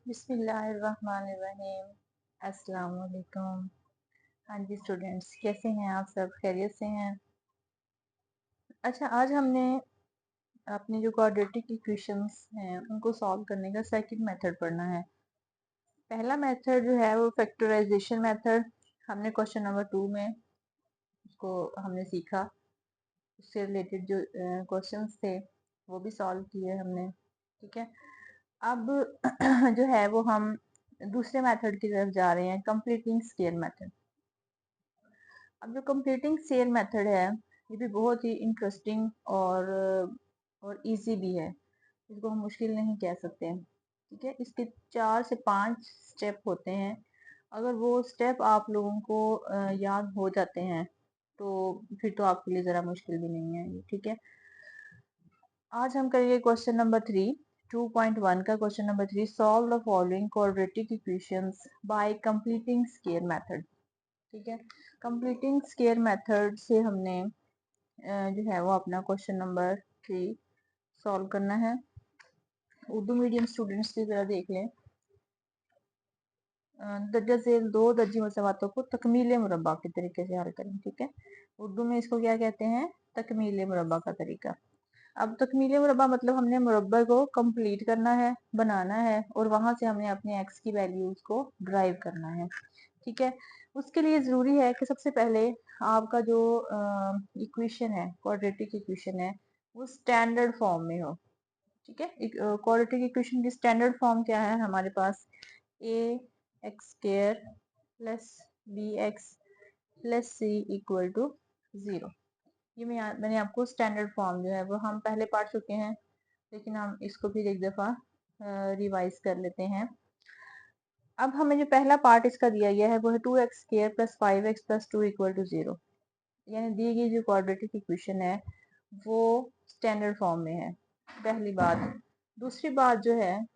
बिस्मिल्लाहिर्रहमानिर्रहीम। अस्सलाम वालेकुम। हाँ जी स्टूडेंट्स, कैसे हैं आप सब? खैरियत से हैं? अच्छा, आज हमने अपने जो क्वाड्रेटिक इक्वेशंस हैं उनको सॉल्व करने का सेकंड मेथड पढ़ना है। पहला मेथड जो है वो फैक्टराइजेशन मेथड, हमने क्वेश्चन नंबर 2 में उसको हमने सीखा। उससे रिलेटेड जो क्वेश्चंस थे वो भी सॉल्व किए हमने। ठीक है, अब जो है वो हम दूसरे मेथड की तरफ जा रहे हैं, कंप्लीटिंग स्केयर मेथड। अब जो कंप्लीटिंग स्केयर मेथड है ये भी बहुत ही इंटरेस्टिंग और इजी भी है, इसको हम मुश्किल नहीं कह सकते। ठीक है, इसके 4 से 5 स्टेप होते हैं। अगर वो स्टेप आप लोगों को याद हो जाते हैं तो फिर तो आपके लिए ज़रा मुश्किल भी नहीं है ये। ठीक है, आज हम करेंगे क्वेश्चन नंबर 3, 2.1 का question number 3, solve the following quadratic equations bye completing square method. ठीक है, कंप्लीटिंग स्केयर मेथड से हमने जो है वो अपना क्वेश्चन नंबर 3 सॉल्व करना है। उर्दू मीडियम स्टूडेंट्स की तरह देख लें। दर्जा झेल 2 दर्जी मसवातों को तकमील मुरब्बा के तरीके से हल करें। ठीक है, उर्दू में इसको क्या कहते हैं? तकमील मुरब्बा का तरीका। अब तकमील मुरब्बा मतलब हमने मुरब्बा को कंप्लीट करना है, बनाना है, और वहां से हमने अपने एक्स की वैल्यूज को ड्राइव करना है। ठीक है, उसके लिए जरूरी है कि सबसे पहले आपका जो इक्वेशन है, क्वाड्रेटिक इक्वेशन है, वो स्टैंडर्ड फॉर्म में हो। ठीक है, क्वाड्रेटिक इक्वेशन की स्टैंडर्ड फॉर्म क्या है हमारे पास? A X square plus B X plus C equal to 0। ये मैंने आपको स्टैंडर्ड फॉर्म जो है वो हम पहले पढ़ चुके हैं, लेकिन हम इसको फिर एक दफा रिवाइज कर लेते हैं। अब हमें जो पहला पार्ट इसका दिया गया है वो है 2x square plus 5x plus 2 equal to 0, यानी दी गई जो क्वाड्रेटिक इक्वेशन है वो स्टैंडर्ड फॉर्म में है, पहली बात। दूसरी बात जो है,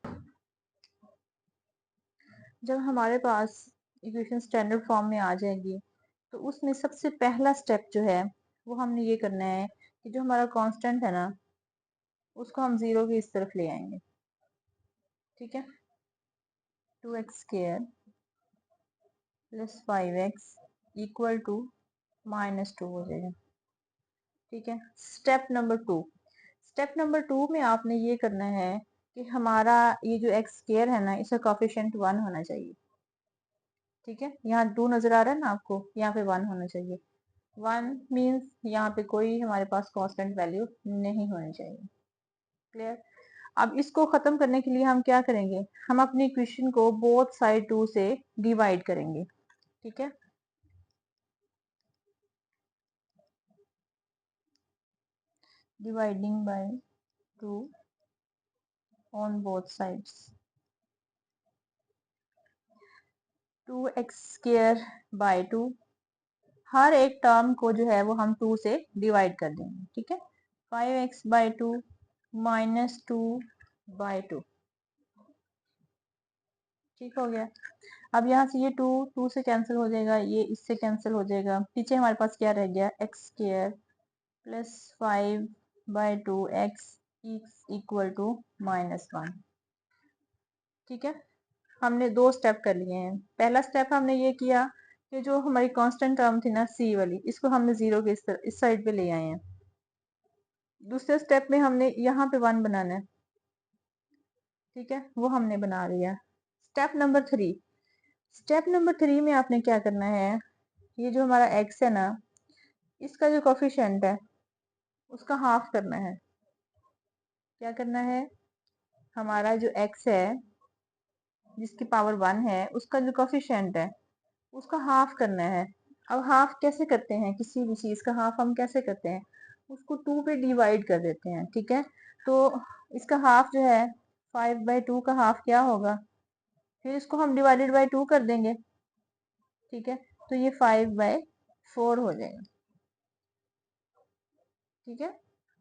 जब हमारे पास इक्वेशन स्टैंडर्ड फॉर्म में आ जाएगी तो उसमें सबसे पहला स्टेप जो है वो हमने ये करना है कि जो हमारा कांस्टेंट है ना उसको हम 0 की इस तरफ ले आएंगे। ठीक है, 2x square plus 5x equal to -2 हो जाएगा। ठीक है, स्टेप नंबर 2। स्टेप नंबर 2 में आपने ये करना है कि हमारा ये जो एक्स स्क्वायर है ना इसका कोफिशिएंट 1 होना चाहिए। ठीक है, यहाँ 2 नजर आ रहा है ना आपको, यहाँ पे 1 होना चाहिए। 1 मीन्स यहाँ पे कोई हमारे पास कांस्टेंट वैल्यू नहीं होनी चाहिए। क्लियर? अब इसको खत्म करने के लिए हम क्या करेंगे? हम अपनी इक्वेशन को बोथ साइड 2 से डिवाइड करेंगे। ठीक है, dividing by 2 on both sides. 2x square by 2, हर एक टर्म को जो है वो हम 2 से डिवाइड कर देंगे। ठीक है, 5x बाय 2 माइनस 2 बाय 2। ठीक हो गया। अब यहाँ से ये 2 2 से कैंसिल हो जाएगा, ये इससे कैंसिल हो जाएगा। पीछे हमारे पास क्या रह गया? X square plus 5 by 2 x equal to -1। ठीक है, हमने 2 स्टेप कर लिए हैं। पहला स्टेप हमने ये किया कि जो हमारी कांस्टेंट टर्म थी ना सी वाली, इसको हमने 0 के इस साइड पे ले आए हैं। दूसरे स्टेप में हमने यहाँ पे 1 बनाना है। ठीक है, वो हमने बना लिया। Step number 3। स्टेप नंबर 3 में आपने क्या करना है, ये जो हमारा एक्स है ना इसका जो कोफिशिएंट है उसका हाफ करना है। क्या करना है? हमारा जो एक्स है जिसकी पावर 1 है उसका जो कोफिशिएंट है उसका हाफ करना है। अब हाफ कैसे करते हैं? किसी भी चीज का हाफ हम कैसे करते हैं? उसको 2 पे डिवाइड कर देते हैं। ठीक है, तो इसका हाफ जो है 5/2 का हाफ क्या होगा? फिर इसको हम डिवाइडेड बाय 2 कर देंगे। ठीक है, तो ये 5/4 हो जाएगा। ठीक है,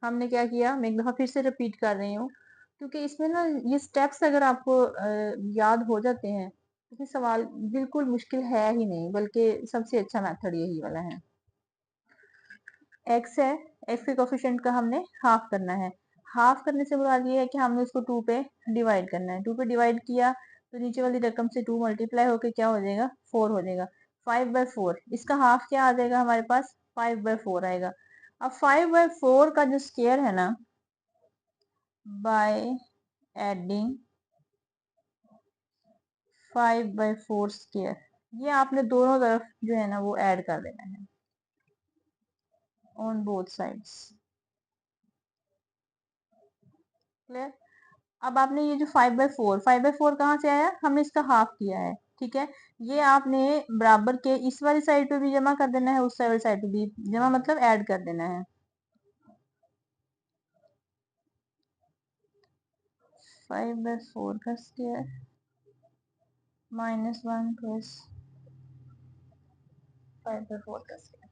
हमने क्या किया, मैं एक दफा फिर से रिपीट कर रही हूँ क्योंकि इसमें ना ये स्टेप्स अगर आपको याद हो जाते हैं तो फिर सवाल बिल्कुल मुश्किल है ही नहीं, बल्कि सबसे अच्छा मेथड यही वाला है। एक्स है, एक्स के कोफिशिएंट का हमने हाफ करना है। हाफ करने से मुराद ये है कि हमने उसको 2 पे डिवाइड करना है। 2 पे डिवाइड किया तो नीचे वाली रकम से 2 मल्टीप्लाई होकर क्या हो जाएगा, 4 हो जाएगा। 5/4 इसका हाफ क्या आ जाएगा हमारे पास, 5/4 आएगा। अब 5/4 का जो स्क्वायर है ना, बाय एडिंग 5/4 स्क्वायर, ये आपने दोनों तरफ जो है ना वो ऐड कर देना है ऑन बोथ साइड्स। क्लियर। अब आपने ये जो 5/4 कहाँ से आया, हमने इसका हाफ किया है, ठीक है। ये आपने बराबर के इस वाली साइड पे भी जमा कर देना है, उस वाली साइड पे भी जमा मतलब ऐड कर देना है। 5/4 का स्क्वायर -1 प्लस 5/4 का स्क्वायर,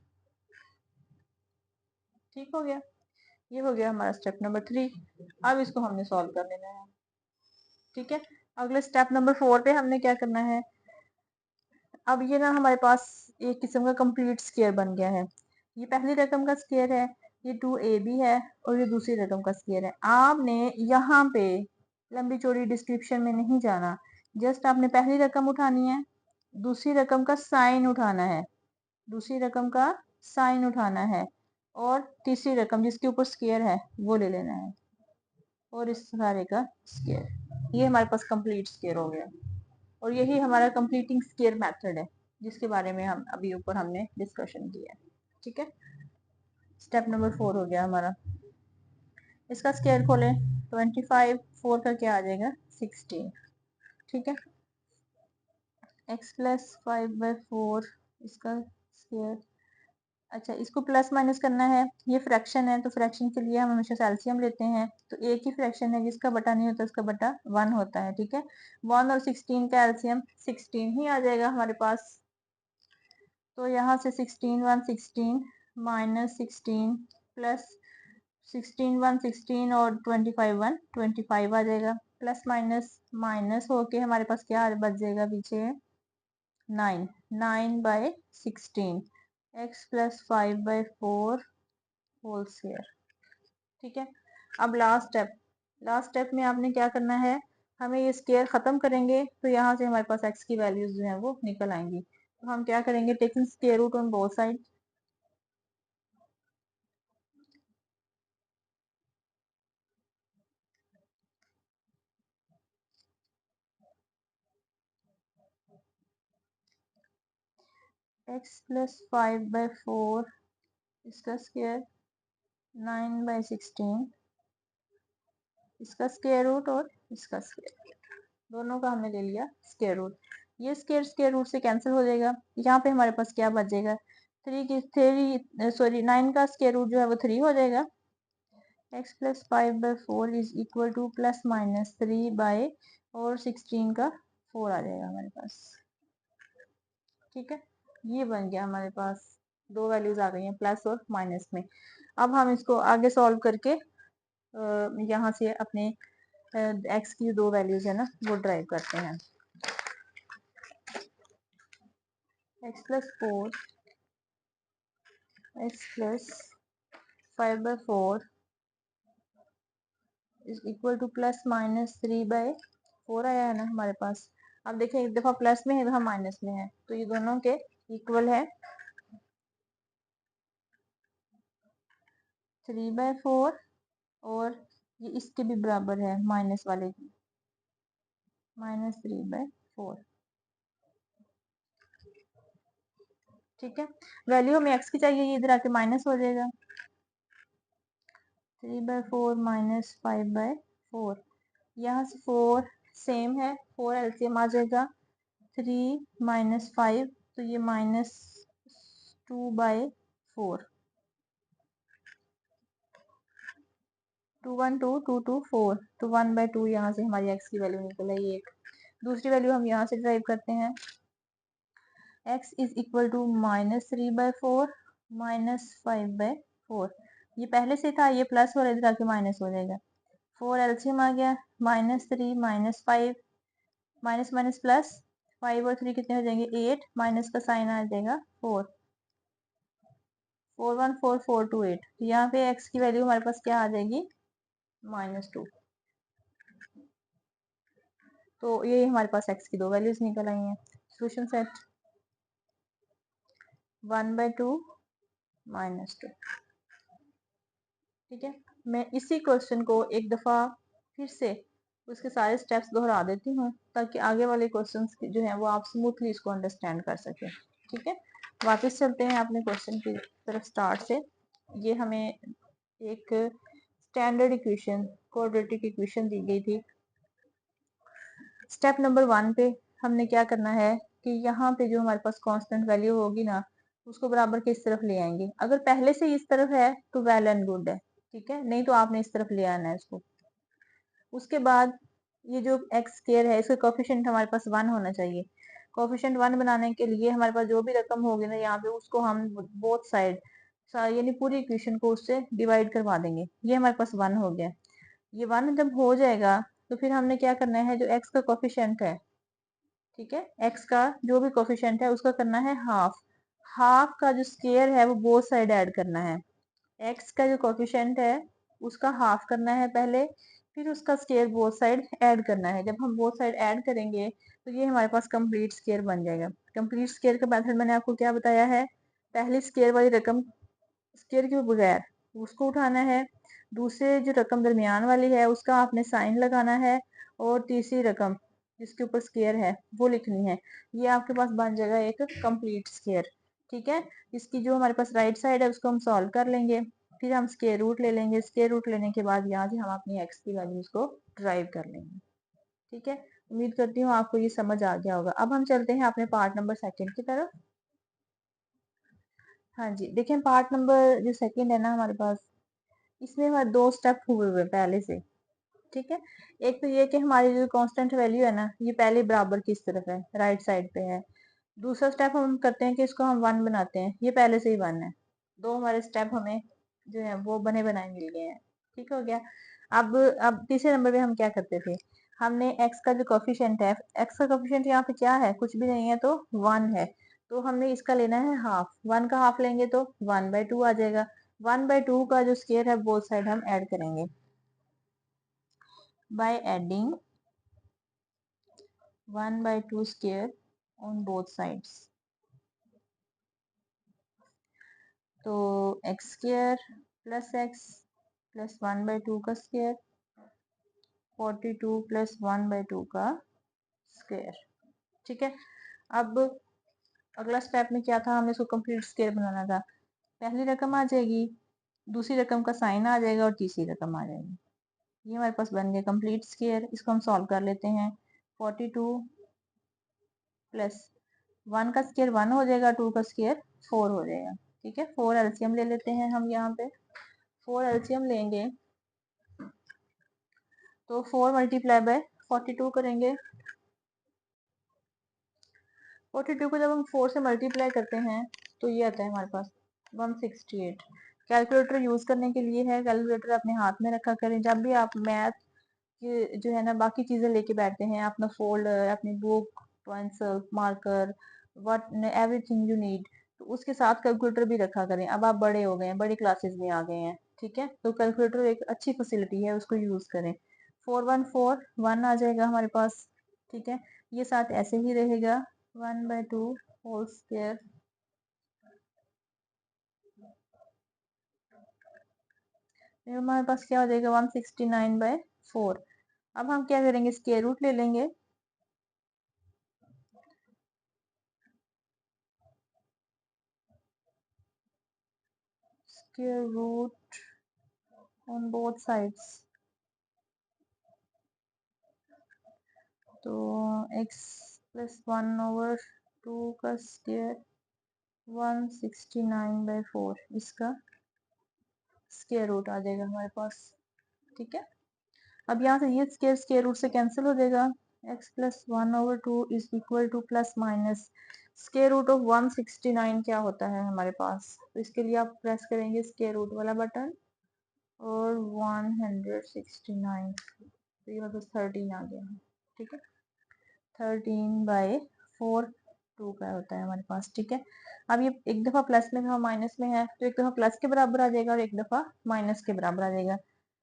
ठीक हो गया। ये हो गया हमारा स्टेप नंबर 3। अब इसको हमने सॉल्व कर लेना है, ठीक है। अगले स्टेप नंबर 4 पे हमने क्या करना है, अब ये ना हमारे पास एक किस्म का कंप्लीट स्क्वायर बन गया है। ये पहली रकम का स्क्वायर है, ये 2ab है, और ये दूसरी रकम का स्क्वायर है। आपने यहाँ पे लंबी चौड़ी डिस्क्रिप्शन में नहीं जाना, जस्ट आपने पहली रकम उठानी है, दूसरी रकम का साइन उठाना है, दूसरी रकम का साइन उठाना है, और तीसरी रकम जिसके ऊपर स्क्वायर है वो ले लेना है, और इस सारे का स्क्वायर। ये हमारे पास कंप्लीट स्क्वायर हो गया, और यही हमारा कंप्लीटिंग स्क्वायर मेथड है जिसके बारे में हम अभी ऊपर हमने डिस्कशन किया है, ठीक है। स्टेप नंबर 4 हो गया हमारा। इसका स्क्वायर खोलें, 25 4 का क्या आ जाएगा, 16, ठीक है। x प्लस 5/4 इसका स्क्वायर। अच्छा, इसको प्लस माइनस करना है, ये फ्रैक्शन है तो फ्रैक्शन के लिए हम हमेशा एलसीएम लेते हैं, तो एक ही फ्रैक्शन है जिसका बटा नहीं होता उसका बटा 1 होता है, ठीक है। 1 और 16 का एलसीएम 16 ही आ जाएगा हमारे पास, तो यहाँ से 16 1 16 माइनस 16 प्लस 16 1 16 और 25 1 25 आ जाएगा, प्लस माइनस माइनस होके हमारे पास क्या बच जाएगा पीछे, 9 9/16 x प्लस 5/4 होल स्क्वायर, ठीक है। अब लास्ट स्टेप में आपने क्या करना है, हमें ये स्क्वायर खत्म करेंगे तो यहाँ से हमारे पास x की वैल्यूज जो है वो निकल आएंगी। तो हम क्या करेंगे, taking square root on both side, x plus 5/4 इसका स्क्वायर 9/16 इसका स्क्वायर रूट और इसका स्क्वायर, दोनों का हमने ले लिया स्क्वायर रूट। ये स्क्वायर रूट से कैंसिल हो जाएगा, यहाँ पे हमारे पास क्या बच जाएगा, 9 का स्क्वायर रूट जो है वो 3 हो जाएगा। x plus 5/4 is equal to plus minus 3 और 16 का 4 आ जाएगा हमारे पास, ठीक है। ये बन गया हमारे पास, दो वैल्यूज आ गई हैं प्लस और माइनस में। अब हम इसको आगे सॉल्व करके यहाँ से अपने x की दो वैल्यूज है ना वो ड्राइव करते हैं। x plus 4 x plus 5/4 is equal to plus minus 3/4 आया है ना हमारे पास। अब देखें, एक दफा प्लस में है, एक दफा माइनस में है, तो ये दोनों के इक्वल है, 3/4, और ये इसके भी बराबर है माइनस वाले की, -3/4, ठीक है। वैल्यू हमें x की चाहिए, ये इधर आके माइनस हो जाएगा, 3/4 माइनस 5/4, यहाँ से 4 सेम है, 4 एलसीएम आ जाएगा, 3 माइनस 5 तो ये -2/4, 2 1 2 2 2 4, तो 1/2 यहाँ से हमारी x की वैल्यू निकल आई एक। दूसरी वैल्यू हम यहाँ से ड्राइव करते हैं, x इज इक्वल टू -3/4 -5/4, ये पहले से था, ये प्लस और इधर आके माइनस हो जाएगा, 4 एलसीएम आ गया, -3 -5 माइनस माइनस प्लस, 5 और 3 कितने हो जाएंगे 8, माइनस का साइन आ जाएगा 4, 4 1 4 4 2 8, तो यहाँ पे x की वैल्यू हमारे पास क्या आ जाएगी, -2। तो ये हमारे पास x की 2 वैल्यूज निकल आई हैं। Solution set 1/2 -2। ठीक है, मैं इसी क्वेश्चन को एक दफा फिर से उसके सारे स्टेप्स दोहरा देती हूँ ताकि आगे वाले क्वेश्चंस जो है वो आप स्मूथली इसको अंडरस्टैंड कर सकें। ठीक है, वापस चलते हैं अपने क्वेश्चन की तरफ स्टार्ट से। ये हमें एक स्टैंडर्ड इक्वेशन, क्वाड्रेटिक इक्वेशन दी गई थी। स्टेप नंबर 1 पे हमने क्या करना है कि यहाँ पे जो हमारे पास कांस्टेंट वैल्यू होगी ना, उसको बराबर के इस तरफ ले आएंगे। अगर पहले से इस तरफ है तो वेल एंड गुड है, ठीक है, नहीं तो आपने इस तरफ ले आना है इसको। उसके बाद ये जो एक्स स्क्वायर है इसका कोफिशिएंट हमारे पास 1 होना चाहिए। कोफिशिएंट 1 बनाने के लिए हमारे पास जो भी रकम होगी ना यहाँ पे, उसको हम बोथ साइड यानी पूरी इक्वेशन को उससे डिवाइड करवा देंगे। ये हमारे पास 1 हो गया। ये 1 जब हो जाएगा तो फिर हमने क्या करना है, जो एक्स का कोफिशिएंट है, ठीक है, एक्स का जो भी कोफिशिएंट है उसका करना है हाफ। हाफ का जो स्क्वायर है वो बोथ साइड ऐड करना है। एक्स का जो कोफिशिएंट है उसका हाफ करना है पहले, फिर उसका स्क्वायर बोथ साइड ऐड करना है। जब हम बोथ साइड ऐड करेंगे तो ये हमारे पास कंप्लीट स्क्वायर बन जाएगा। कंप्लीट स्क्वायर का मेथड मैंने आपको क्या बताया है, पहली स्क्वायर वाली रकम स्क्वायर के बगैर उसको उठाना है, दूसरे जो रकम दरमियान वाली है उसका आपने साइन लगाना है, और तीसरी रकम जिसके ऊपर स्क्वायर है वो लिखनी है। ये आपके पास बन जाएगा एक कंप्लीट स्क्वायर। ठीक है, इसकी जो हमारे पास राइट साइड है उसको हम सॉल्व कर लेंगे, फिर हम स्क्वायर रूट ले लेंगे। स्क्वायर रूट लेने के बाद यहाँ से हम अपनी एक्स की वैल्यूज को ड्राइव कर लेंगे। ठीक है, उम्मीद करती हूँ आपको ये समझ आ गया होगा। अब हम चलते हैं अपने पार्ट नंबर सेकंड की तरफ। हाँ जी, देखें पार्ट नंबर जो सेकंड है ना हमारे पास, इसमें हमारे 2 स्टेप हुए हुए पहले से। ठीक है, एक तो ये कि हमारी जो कांस्टेंट वैल्यू है ना, ये पहले बराबर किस तरफ है, राइट साइड पे है। दूसरा स्टेप हम करते हैं कि इसको हम 1 बनाते हैं, ये पहले से ही 1 है। 2 हमारे स्टेप हमें जो है वो बने बनाए मिल गए हैं। ठीक हो गया। अब तीसरे नंबर पे हम क्या करते थे, हमने एक्स का जो कोफिशिएंट है, एक्स का कोफिशिएंट यहाँ पे क्या है, कुछ भी नहीं है, तो 1 है। तो हमने इसका लेना है हाफ। 1 का हाफ लेंगे तो 1/2 आ जाएगा। 1/2 का जो स्क्वायर है बोथ साइड हम ऐड करेंगे by adding 1/2 square on both sides। तो x square plus x plus 1/2 का स्क्वायर 42 प्लस 1/2 का स्क्वायर। ठीक है, अब अगला स्टेप में क्या था, हमें इसको कंप्लीट स्क्वायर बनाना था। पहली रकम आ जाएगी, दूसरी रकम का साइन आ जाएगा और तीसरी रकम आ जाएगी। ये हमारे पास बन गया कंप्लीट स्क्वायर। इसको हम सॉल्व कर लेते हैं। 42 प्लस 1 का स्क्वायर 1 हो जाएगा, 2 का स्क्वायर 4 हो जाएगा। ठीक है, 4 एलसीएम ले लेते हैं हम यहाँ पे। 4 एलसीएम लेंगे तो 4 मल्टीप्लाई बाय 42 करेंगे। 42 को जब हम 4 से मल्टीप्लाई करते हैं तो ये आता है हमारे पास 168। कैलकुलेटर यूज करने के लिए है, कैलकुलेटर अपने हाथ में रखा करें। जब भी आप मैथ के जो है ना बाकी चीजें लेके बैठते हैं, अपना फोल्डर, अपनी book, pencil, marker, what everything you need, तो उसके साथ कैलकुलेटर भी रखा करें। अब आप बड़े हो गए हैं, बड़ी क्लासेस में आ गए हैं, ठीक है, तो कैलकुलेटर एक अच्छी फैसिलिटी है, उसको यूज करें। 4 1 4 1 आ जाएगा हमारे पास। ठीक है, ये साथ ऐसे ही रहेगा 1/2 होल स्क्वायर हमारे पास क्या हो जाएगा 169/4। अब हम क्या करेंगे, स्क्वायर रूट ले लेंगे। Square root on both sides, तो x प्लस 1/2 का स्क्वायर 169/4, इसका स्क्वायर रूट आ जाएगा हमारे पास। ठीक है, अब यहाँ से ये स्क्वायर स्क्वायर रूट से कैंसिल हो जाएगा। x plus 1/2 is equal to plus minus square root of 169 क्या होता है हमारे पास, तो इसके लिए आप प्रेस करेंगे स्क्वायर रूट वाला बटन और 169, तो ये मतलब 13 आ गया। ठीक है, 13/4 2 का होता है हमारे पास। ठीक है, अब ये एक दफा प्लस में था माइनस में है, तो एक दफा प्लस के बराबर आ जाएगा और एक दफा माइनस के बराबर आ जाएगा।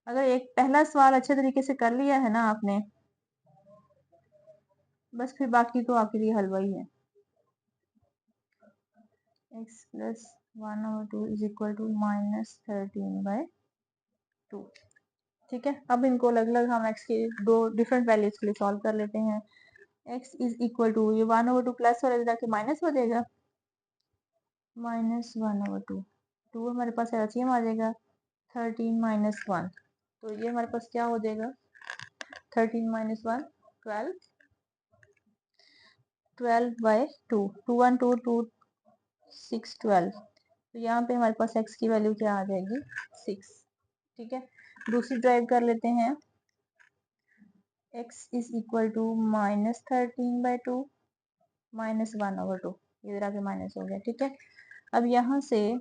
अगर एक पहला सवाल अच्छे तरीके से कर लिया है ना आपने, बस फिर बाकी तो आपके लिए हलवा ही है। x plus 1/2 is equal to -13/2। ठीक है, अब इनको अलग अलग हम x के दो डिफरेंट वैल्यूज के लिए सॉल्व कर लेते हैं। x इज इक्वल टू ये 1/2 प्लस और जाके माइनस हो जाएगा, -1/2। 2 हमारे पास एलसीएम आ जाएगा 13 माइनस 1, तो ये हमारे पास क्या हो जाएगा 13 माइनस 1 12, 12/2, 2 1 2 2 6 12। तो यहाँ पे हमारे पास x की वैल्यू क्या आ जाएगी 6। ठीक है, दूसरी ड्राइव कर लेते हैं। x इज इक्वल टू -13/2 -1/2, इधर आके माइनस हो गया। ठीक है, अब यहाँ से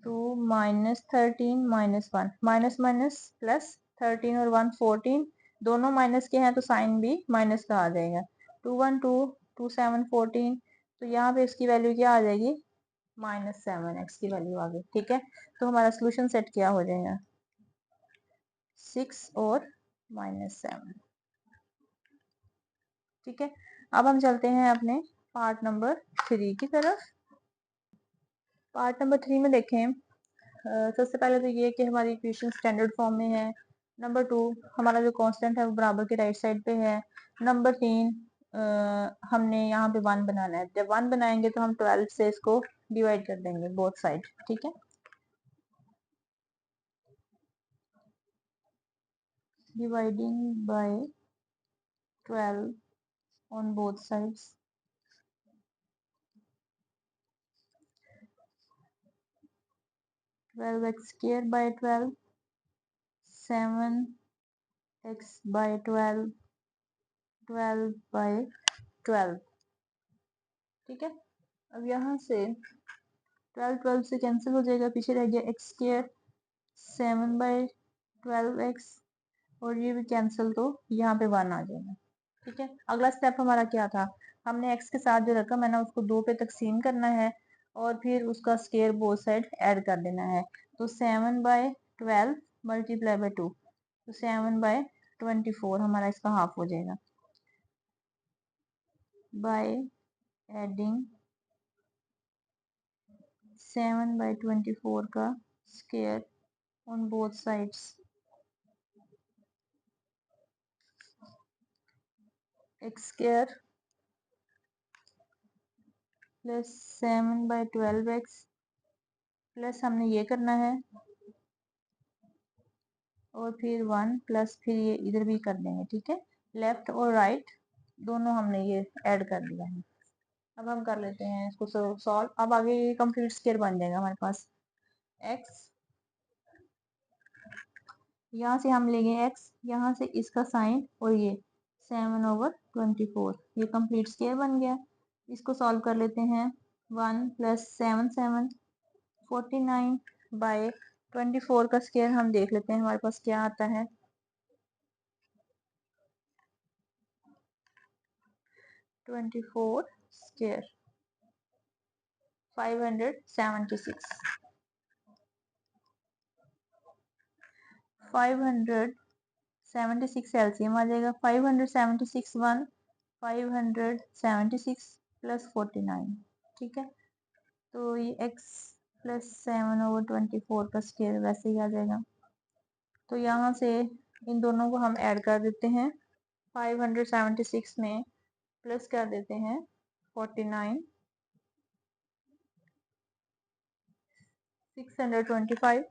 2 -13 -1 माइनस माइनस प्लस 13 और 1 14, दोनों माइनस के हैं तो साइन भी माइनस का आ जाएगा। 2 1 2 2 7 14, तो यहाँ पे इसकी वैल्यू क्या आ जाएगी -7, x की वैल्यू आ गई। ठीक है, तो हमारा सोल्यूशन सेट क्या हो जाएगा 6 और -7। ठीक है, अब हम चलते हैं अपने पार्ट नंबर 3 की तरफ। पार्ट नंबर 3 में देखें, सबसे पहले तो ये कि हमारी इक्वेशन स्टैंडर्ड फॉर्म में है। नंबर 2, हमारा जो कांस्टेंट है वो बराबर के राइट साइड पे है। नंबर 3, हमने यहाँ पे 1 बनाना है। जब 1 बनाएंगे तो हम 12 से इसको डिवाइड कर देंगे बोथ साइड। ठीक है, dividing by 12 on both sides, 12x square by 12, 7x by 12, 12 by 12। ठीक है, अब यहाँ से 12 12 से कैंसिल हो जाएगा, पीछे रह गया x स्क्वायर, 7 बाई 12x, और ये भी कैंसिल, तो यहाँ पे 1 आ जाएगा। ठीक है, अगला स्टेप हमारा क्या था, हमने x के साथ जो रकम है ना उसको 2 पे तकसीम करना है और फिर उसका स्क्वायर बोथ साइड ऐड कर देना है। तो 7 बाई 12 मल्टीप्लाई बाई 2, तो 7 बाई 24 हमारा इसका हाफ हो जाएगा। बाय एडिंग 7 बाई 24 का square on both sides, x square plus 7 by 12x, plus हमने ये करना है और फिर 1 प्लस फिर ये इधर भी कर देंगे। ठीक है, लेफ्ट और राइट दोनों हमने ये ऐड कर दिया है। अब हम कर लेते हैं इसको सॉल्व। अब आगे ये कंप्लीट स्क्वायर बन जाएगा हमारे पास। x, यहाँ से हम लेंगे x, यहाँ से इसका साइन और ये 7/24, ये कंप्लीट स्क्वायर बन गया। इसको सॉल्व कर लेते हैं। 1 प्लस 7 7 49 बाय 24 का स्क्वायर हम देख लेते हैं हमारे पास क्या आता है। 24 स्क्वायर 576, 576 एलसीएम आ जाएगा। 576 1, 576 प्लस 49। ठीक है, तो ये x प्लस 7/24 का स्क्वायर वैसे ही आ जाएगा। तो यहाँ से इन दोनों को हम ऐड कर देते हैं। 576 में प्लस कर देते हैं 49, 625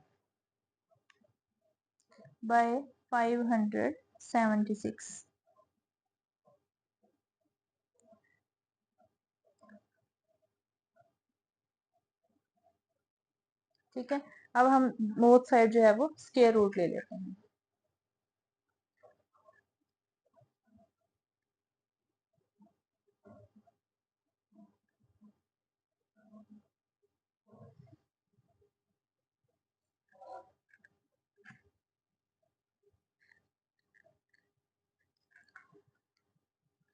बाय 576। ठीक है, अब हम बोथ साइड जो है वो स्क्वायर रूट ले लेते हैं।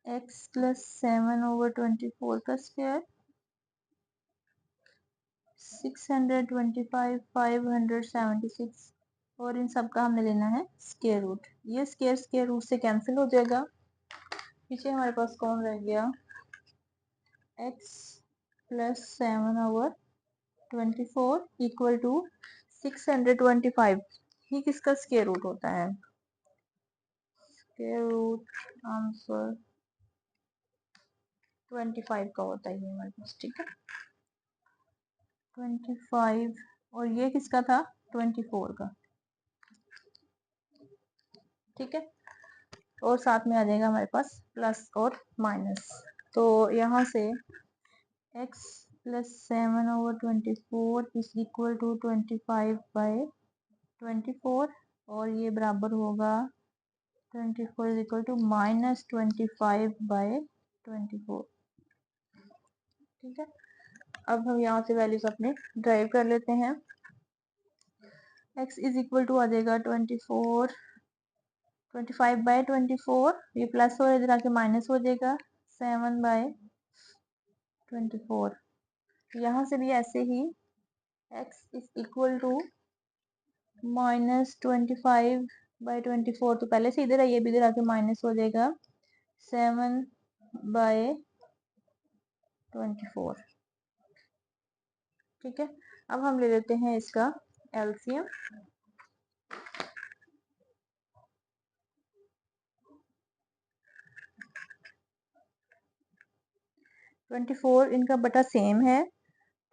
x प्लस 7/24 का स्क्वायर, 625 576, और इन सब का हमने लेना है स्क्वायर रूट। ये स्क्वायर स्क्वायर रूट से कैंसिल हो जाएगा, पीछे हमारे पास कौन रह गया, x प्लस 7/24 इक्वल टू 625। ये किसका स्क्वायर रूट होता है, स्क्वायर रूट आंसर 25 का होता है ये हमारे पास, ठीक है। 25 और ये किसका था, 24 का, ठीक है। और साथ में आ जाएगा हमारे पास प्लस और माइनस। तो यहाँ से x plus 7/24 is equal to 25/24 और ये बराबर होगा 24 इज इक्वल टू माइनस 25/24, ठीक है। अब हम यहाँ से वैल्यूज अपने ड्राइव कर लेते हैं। x इज इक्वल टू आ जाएगा 25/24, ये प्लस हो इधर आके माइनस हो जाएगा 7/24। यहाँ से भी ऐसे ही x is equal to minus 25/24, तो पहले से इधर है, ये भी इधर आके माइनस हो जाएगा 7/24, ठीक है। अब हम ले लेते हैं इसका एलसीएम। 24 इनका बटा सेम है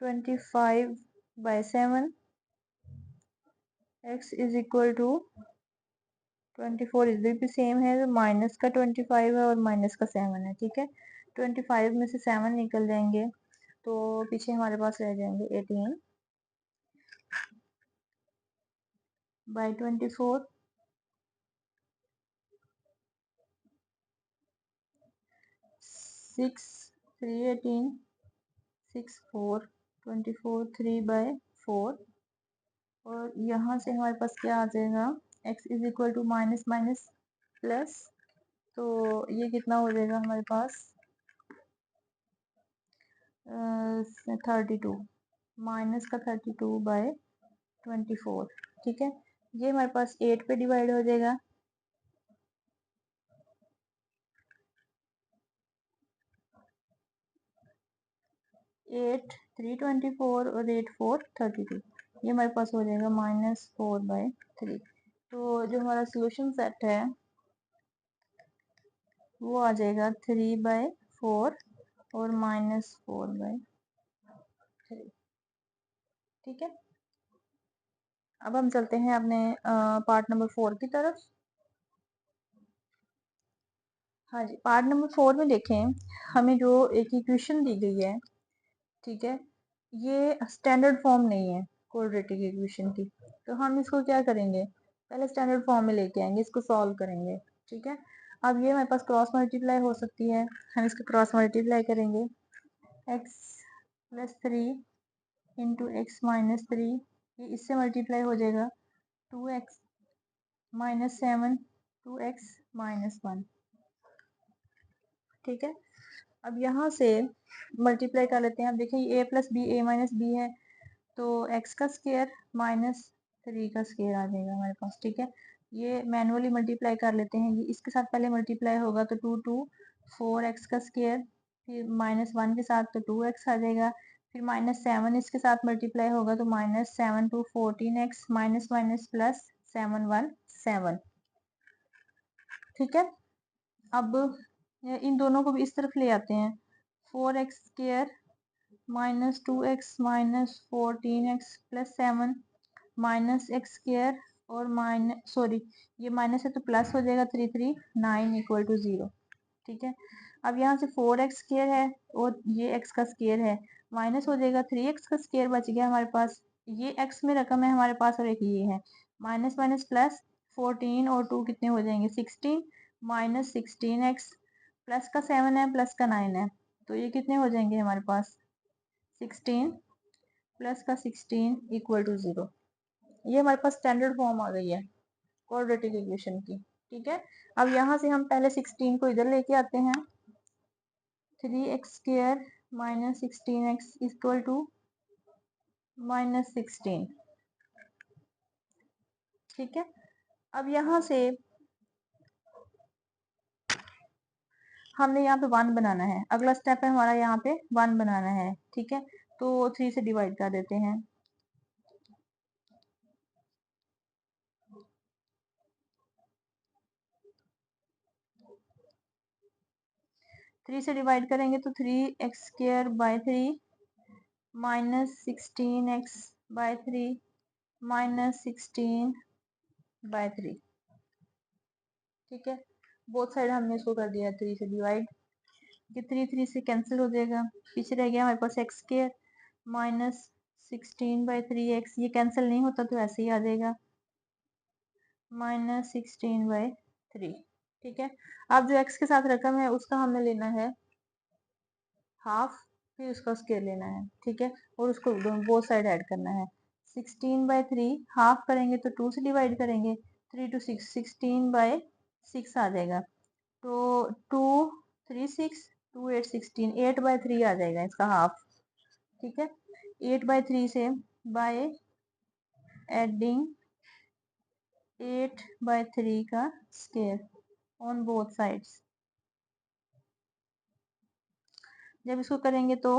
25/7, x इज इक्वल टू 24 इधर भी सेम है, तो माइनस का 25 है और माइनस का 7 है, ठीक है। 25 में से 7 निकल जाएंगे तो पीछे हमारे पास रह जाएंगे 18/24, 6 3 18 6 4 24 3/4 और यहाँ से हमारे पास क्या आ जाएगा, x is equal to minus minus plus, तो ये कितना हो जाएगा हमारे पास 32, माइनस का 32/24, ठीक है। ये हमारे पास 8 पे डिवाइड हो जाएगा, 8 3 24 और 8 4 32, ये हमारे पास हो जाएगा -4/3। तो जो हमारा सोल्यूशन सेट है वो आ जाएगा 3/4 और -4/3, ठीक है। अब हम चलते हैं अपने पार्ट नंबर 4 की तरफ। हाँ जी, पार्ट नंबर 4 में देखें, हमें जो एक इक्वेशन दी गई है, ठीक है, ये स्टैंडर्ड फॉर्म नहीं है क्वाड्रेटिक इक्वेशन की, तो हम इसको क्या करेंगे, पहले स्टैंडर्ड फॉर्म में लेके आएंगे, इसको सॉल्व करेंगे, ठीक है। अब ये हमारे पास क्रॉस मल्टीप्लाई हो सकती है, हम इसको क्रॉस मल्टीप्लाई करेंगे, x plus 3 into x minus 3, ये इससे मल्टीप्लाई हो जाएगा 2x माइनस 7 2x माइनस 1, ठीक है। अब यहाँ से मल्टीप्लाई कर लेते हैं, अब देखिए a plus b a minus b है, तो x का स्क्वायर माइनस 3 का स्क्वायर आ जाएगा हमारे पास, ठीक है। ये मैनुअली मल्टीप्लाई कर लेते हैं, ये इसके साथ पहले मल्टीप्लाई होगा तो 2 2 4x का स्क्वायर, फिर -1 के साथ तो 2x आ जाएगा, फिर -7 इसके साथ मल्टीप्लाई होगा तो -7 2 14x माइनस माइनस प्लस 7 1 7, ठीक है। अब इन दोनों को भी इस तरफ ले आते हैं, 4x square -2x minus 14x plus 7 minus x square और माइनस सॉरी ये माइनस है तो प्लस हो जाएगा 3 3 9 इक्वल टू 0, ठीक है। अब यहाँ से 4x स्क्वायर है और ये x का स्क्वायर है, माइनस हो जाएगा 3x का स्क्वायर बच गया हमारे पास, ये x में रकम है हमारे पास और एक ये है, माइनस माइनस प्लस 14 और 2 कितने हो जाएंगे 16 माइनस 16x प्लस का 7 है प्लस का 9 है, तो ये कितने हो जाएंगे हमारे पास 16 प्लस का 16 इक्वल टू 0। ये हमारे पास स्टैंडर्ड फॉर्म आ गई है क्वाड्रेटिक इक्वेशन की, ठीक है। अब यहाँ से हम पहले 16 को इधर लेके आते हैं, 3x square minus 16x equal to -16, ठीक है। अब यहाँ से हमने यहाँ पे 1 बनाना है, अगला स्टेप है हमारा यहाँ पे 1 बनाना है, ठीक है। तो 3 से डिवाइड कर देते हैं। 3 से डिवाइड करेंगे तो 3x² by 3 minus 16x by 3 minus 16 by 3, ठीक है। बोथ साइड हमने इसको कर दिया 3 से डिवाइड, ये 3 से कैंसिल हो जाएगा, पीछे रह गया हमारे पास x² माइनस 16 बाय 3x, ये कैंसिल नहीं होता तो ऐसे ही आ जाएगा, माइनस 16 बाय 3, ठीक है। अब जो x के साथ रकम है उसका हमने लेना है हाफ, फिर उसका स्क्वायर लेना है, ठीक है, और उसको बोथ साइड ऐड करना है। 16 बाय 3 हाफ करेंगे तो 2 से डिवाइड करेंगे, 3 टू 6 16 बाय 6 आ जाएगा, तो 2 3 6 2 8 16, 8 बाय 3 आ जाएगा इसका हाफ, ठीक है। 8 बाय 3 से बाय एडिंग 8 बाय 3 का स्क्वायर ऑन बोथ साइड्स, जब इसको करेंगे तो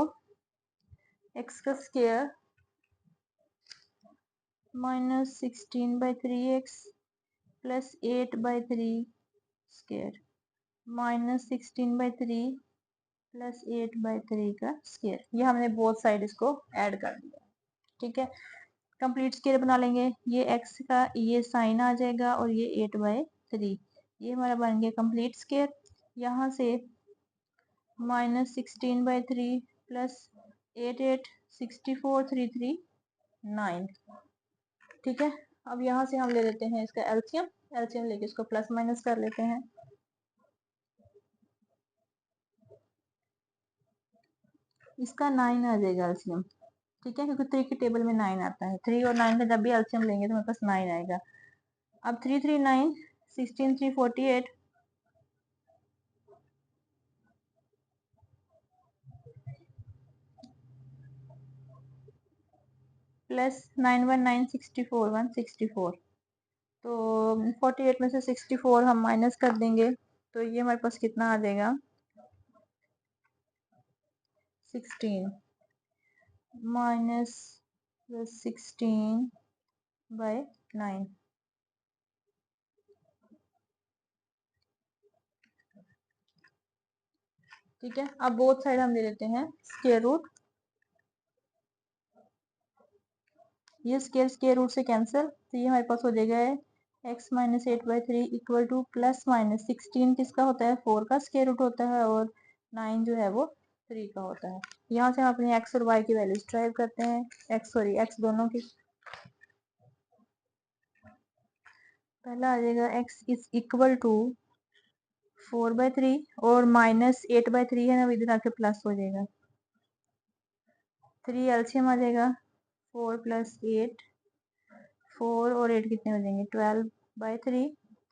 x का square minus 16 by 3x plus 8 by 3 square minus 16 by 3 plus 8 by 3 का स्क्वायर, ये हमने बोथ साइड इसको ऐड कर दिया, ठीक है। कंप्लीट स्क्वायर बना लेंगे, ये x का ये साइन आ जाएगा और ये 8 बाय 3, ये हमारा बन गया कंप्लीट स्क्वायर। यहाँ से माइनस 16 बाय 3 प्लस 8 8 64 3 3 9, ठीक है। अब यहाँ से हम ले लेते हैं इसका एलसीएम, एलसीएम लेके इसको प्लस माइनस कर लेते हैं। इसका 9 आ जाएगा एलसीएम, ठीक है, क्योंकि 3 की टेबल में 9 आता है, 3 और 9 का जब भी एलसीएम लेंगे तो हमारे पास 9 आएगा। अब 3 3 9 16 3 48 प्लस 9 1 9 64 1 64, तो 48 में से 64 हम माइनस कर देंगे तो ये हमारे पास कितना आ जाएगा 16 माइनस 16 बाय 9, ठीक है। अब बोथ साइड हम ले लेते हैं स्क्वायर रूट, ये स्क्वायर रूट से कैंसिल, तो ये हमारे पास हो जाएगा x minus 8 by 3 equal to plus minus 16 किसका होता है 4 का स्क्वायर रूट होता है और 9 जो है वो 3 का होता है। यहाँ से हम अपने x और y की वैल्यूज ड्राइव करते हैं, x दोनों की। पहला आ जाएगा x is equal to 4 by 3 और माइनस 8 बाई 3 है ना, इधर आके प्लस हो जाएगा, 3 एलसीएम आ जाएगा 4 प्लस 8, 4 और 8 कितने हो जाएंगे 12 बाई 3,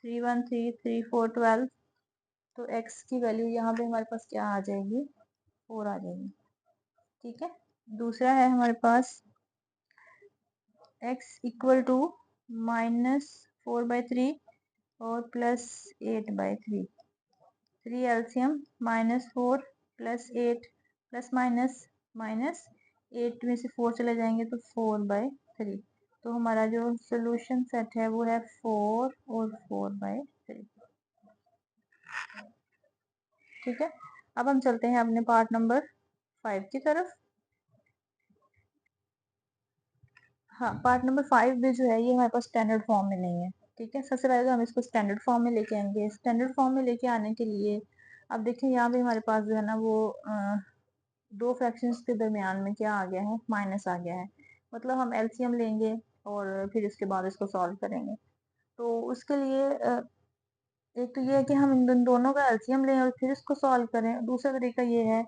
3 1 3 3 4 12, तो x की वैल्यू यहाँ पे हमारे पास क्या आ जाएगी 4 आ जाएगी, ठीक है। दूसरा है हमारे पास x equal to minus 4 by 3 और plus 8 by 3, 3 LCM minus 4 plus 8 plus minus minus 8 में से 4 चले जाएंगे तो 4 बाई 3, तो हमारा जो सोल्यूशन सेट है वो है 4 और 4 बाई 3, ठीक है। अब हम चलते हैं अपने पार्ट नंबर 5 की तरफ। हाँ, पार्ट नंबर 5 भी जो है ये हमारे पास स्टैंडर्ड फॉर्म में नहीं है, ठीक है। सबसे पहले तो हम इसको स्टैंडर्ड फॉर्म में लेके आएंगे। स्टैंडर्ड फॉर्म में लेके आने के लिए अब देखिए यहाँ पे हमारे पास जो है ना वो दो फ्रैक्शंस के दरमियान में क्या आ गया है माइनस आ गया है, मतलब हम एलसीएम लेंगे और फिर इसके बाद इसको सॉल्व करेंगे। तो उसके लिए एक तो ये है कि हम इन दोनों का एलसीएम लें और फिर इसको सॉल्व करें। दूसरा तरीका ये है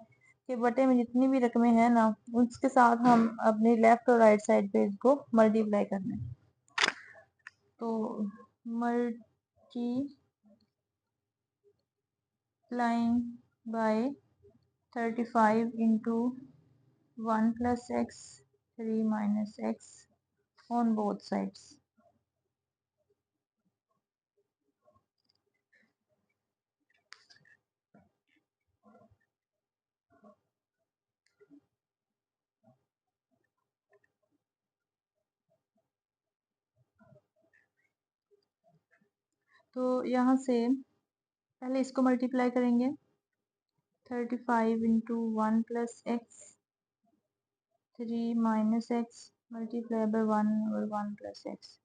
कि बटे में जितनी भी रकमें हैं ना उसके साथ हम अपनी लेफ्ट और राइट साइड पे इसको मल्टीप्लाई करना है, तो multiplying by 35 into 1 plus x 3 minus x on both sides, तो यहाँ से पहले इसको मल्टीप्लाई करेंगे 35 into 1 plus x 3 minus x multiply by 1 और 1 प्लस एक्स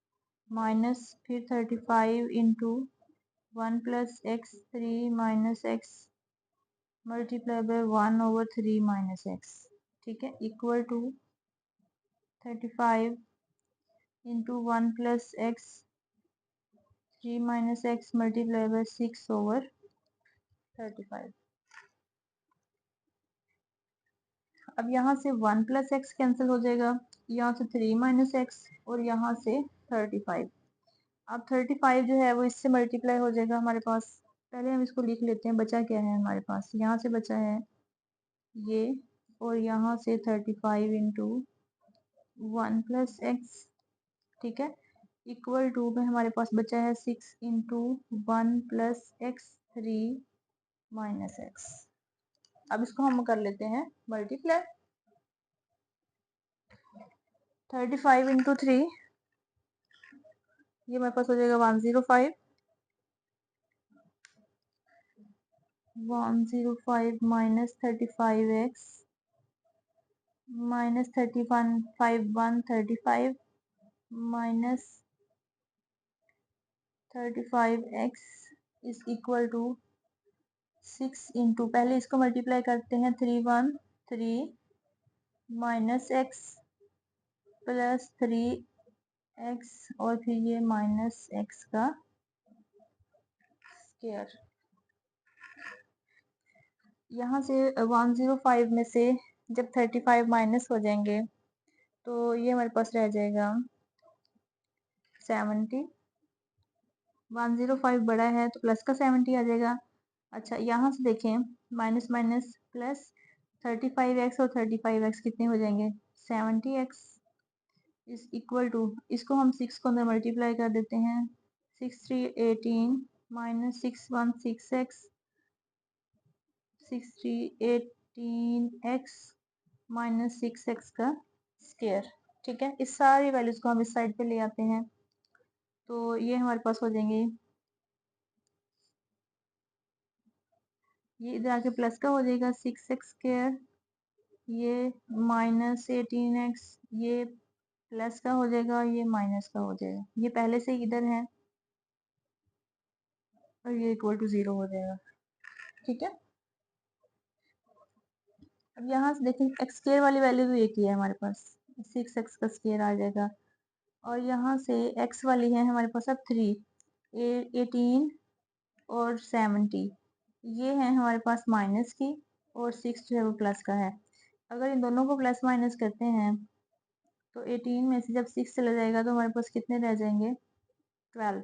माइनस फिर 35 into 1 plus x 3 minus x multiply by 1 over 3 minus x, ठीक है, equal to 35 into 1 plus x 3 minus x multiply bye 6 over 35। अब यहाँ से 1 plus x cancel हो जाएगा, यहाँ से 3 माइनस एक्स और यहाँ से 35। अब 35 जो है वो इससे मल्टीप्लाई हो जाएगा हमारे पास। पहले हम इसको लिख लेते हैं, बचा क्या है हमारे पास, यहाँ से बचा है ये और यहाँ से 35 इंटू 1 प्लस एक्स, ठीक है, इक्वल टू में हमारे पास बचा है 6 into 1 plus x 3 minus x. अब इसको हम कर लेते हैं मल्टीप्लाई, 35 इंटू 3 ये हमारे पास हो जाएगा 105, 105 minus 35x minus 31 51 35 minus 35x is equal to 6 into, पहले इसको मल्टीप्लाई करते हैं 313 माइनस एक्स प्लस 3x और फिर ये माइनस एक्स का स्क्वायर। यहाँ से 105 में से जब 35 माइनस हो जाएंगे तो ये हमारे पास रह जाएगा 70। 105 बड़ा है तो प्लस का 70 आ जाएगा। अच्छा यहाँ से देखें माइनस माइनस प्लस 35x और 35x कितने हो जाएंगे 70x इज इक्वल टू, इसको हम 6 को अंदर मल्टीप्लाई कर देते हैं 6 3 18 minus 6 1 6x 6 3 18x minus 6x का स्क्वायर, ठीक है। इस सारी वैल्यूज को हम इस साइड पे ले आते हैं तो ये हमारे पास हो जाएंगे, ये इधर आके प्लस का हो जाएगा 6x स्क्वायर, ये माइनस 18x, ये प्लस का हो जाएगा, ये माइनस का हो जाएगा, ये पहले से इधर है और ये इक्वल टू 0 हो जाएगा, ठीक है। अब यहाँ से देखें एक्स स्क्वायर वाली वैल्यू भी एक ही है हमारे पास, 6x का स्क्वायर आ जाएगा और यहाँ से x वाली है हमारे पास अब 3 18 और 70, ये है हमारे पास माइनस की और 6 जो है वो प्लस का है। अगर इन दोनों को प्लस माइनस करते हैं तो 18 में से जब 6 चला जाएगा तो हमारे पास कितने रह जाएंगे 12,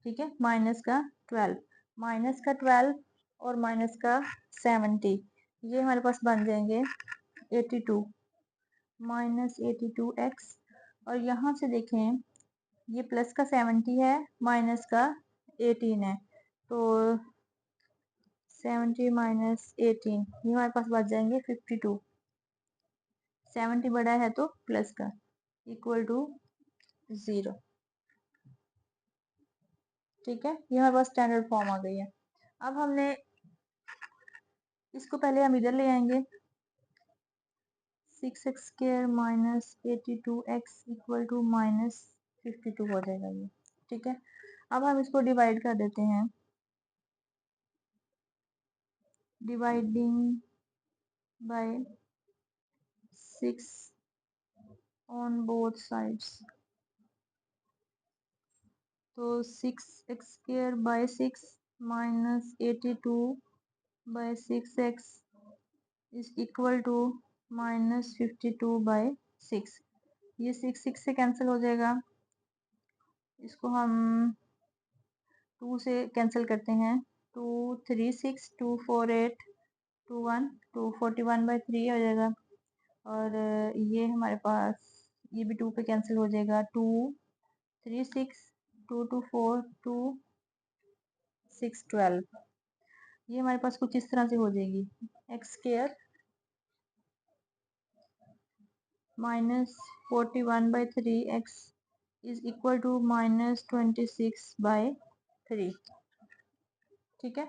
ठीक है, माइनस का 12, माइनस का 12 और माइनस का 70, ये हमारे पास बन जाएंगे 82 माइनस 82x और यहाँ से देखें ये प्लस का 70 है माइनस का 18 है तो 70 माइनस 18 ये हमारे पास बच जाएंगे 52, 70 बड़ा है तो प्लस का इक्वल टू 0, ठीक है, ये हमारे पास स्टैंडर्ड फॉर्म आ गई है। अब हमने इसको पहले हम इधर ले आएंगे 6x square minus 82x equal to minus 52 हो जाएगा ये, ठीक है। अब हम इसको डिवाइड कर देते हैं, dividing by 6 on both sides, तो 6x square by 6 minus 82 by 6x is equal to minus 52 by 6, ये 6 से कैंसिल हो जाएगा, इसको हम 2 से कैंसिल करते हैं, 2 3 6 2 4 8 2 1 2 41 बाई 3 हो जाएगा और ये हमारे पास ये भी 2 पे कैंसिल हो जाएगा, 2 3 6 2 2 4 2 6 12, ये हमारे पास कुछ इस तरह से हो जाएगी x square minus 41 by 3 x is equal to minus 26 by 3। ठीक है,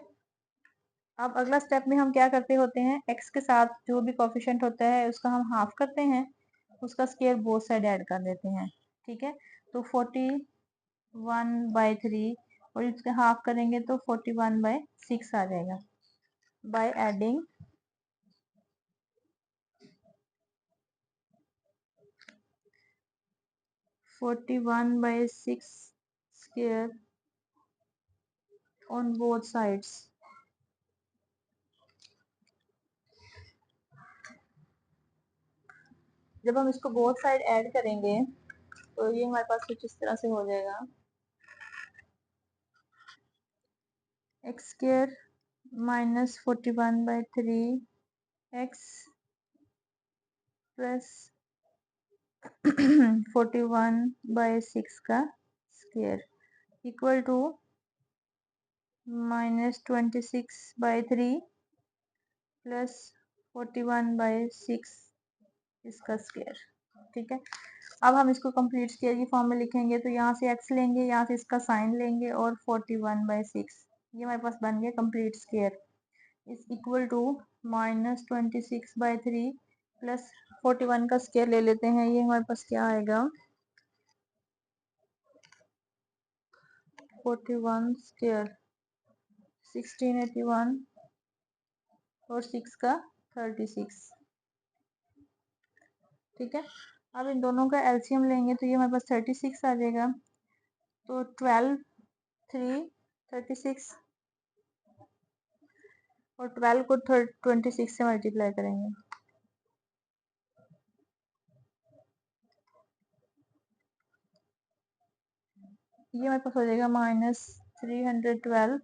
अब अगला स्टेप में हम क्या करते होते हैं, x के साथ जो भी कोफिशिएंट होता है उसका हम हाफ करते हैं, उसका स्क्वायर बोथ साइड ऐड कर देते हैं। ठीक है, तो 41/3 और इसके हाफ करेंगे तो 41/6 आ जाएगा। By adding 41/6 square on both sides. जब हम इसको बोथ साइड ऐड करेंगे तो ये हमारे पास कुछ इस तरह से हो जाएगा, x square minus 41/3 x plus 41/6 का square equal to minus 26/3 plus 41/6 इसका स्क्वायर। ठीक है, अब हम इसको कंप्लीट स्क्वायर की फॉर्म में लिखेंगे तो यहाँ से x लेंगे, यहाँ से इसका साइन लेंगे और 41/6 ये हमारे पास बन गया complete square is equal to minus 26/3 plus 41 का स्क्वायर ले लेते हैं, ये हमारे पास क्या आएगा 41 स्क्वायर 1681 और 6 का 36। ठीक है, अब इन दोनों का एलसीएम लेंगे तो ये हमारे पास 36 आ जाएगा, तो 12 3 36 और 12 को 26 से मल्टीप्लाई करेंगे, ये हमारे पास हो जाएगा माइनस 312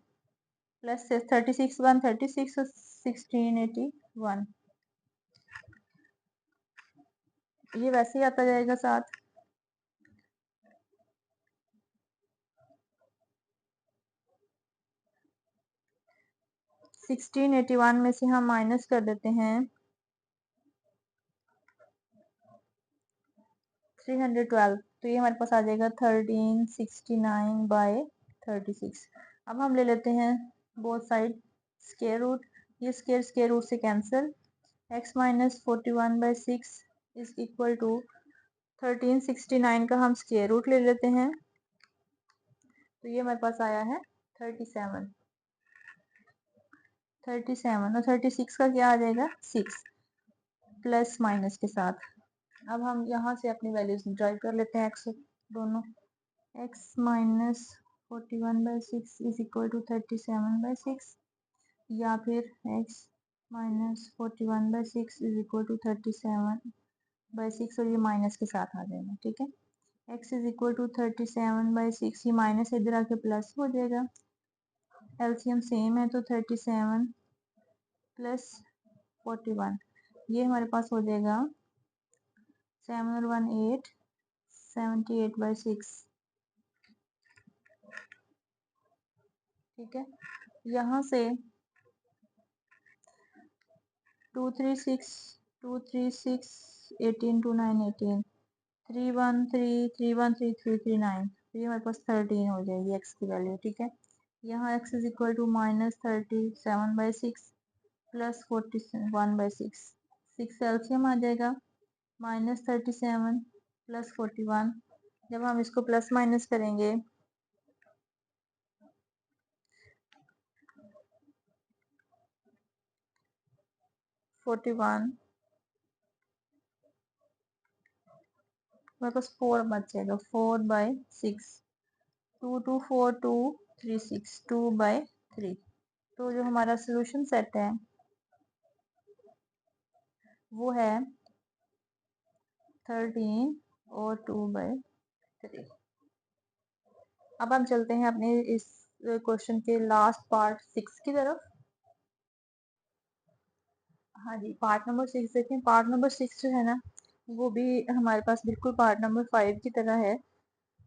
प्लस 36 1 36 और 1681 ये वैसे ही आता जाएगा साथ। 1681 में से हम माइनस कर देते हैं 312 तो ये हमारे पास आ जाएगा 1369/36। अब हम ले लेते हैं बोथ साइड स्क्वायर रूट, ये स्क्वायर स्क्वायर रूट से cancel, x minus 41/6 is equal to 1369 का हम स्क्वायर रूट ले लेते हैं तो ये हमारे पास आया है 37 और 36 का क्या आ जाएगा 6 प्लस माइनस के साथ। अब हम यहाँ से अपनी वैल्यूज ड्राइव कर लेते हैं x दोनों, x minus 41/6 is equal to 37/6 या फिर x minus 41/6 is equal to 37/6 और ये माइनस के साथ आ जाएगा। ठीक है, x इज इक्वल टू 37/6 ये माइनस इधर आके प्लस हो जाएगा, एलसीएम सेम है तो 37 प्लस 41 ये हमारे पास हो जाएगा 7 और 1 8 78/6। ठीक है, यहाँ से 236 18 2 9 18 313 313 339 ये हमारे पास 13 हो जाएगी x की वैल्यू। ठीक है, यहाँ x is equal to minus 37/6 plus 41/6 6 LCM आ जाएगा माइनस 37 प्लस 41। जब हम इसको प्लस माइनस करेंगे 41 मेरे पास 4 बच जाएगा 4/6 2 2 4 2 3 6 2/3। तो जो हमारा सोल्यूशन सेट है वो है 13 और 2/3। अब हम चलते हैं अपने इस क्वेश्चन के लास्ट पार्ट 6 की तरफ। हाँ जी, पार्ट नंबर 6 देखें। पार्ट नंबर 6 जो है ना वो भी हमारे पास बिल्कुल पार्ट नंबर 5 की तरह है।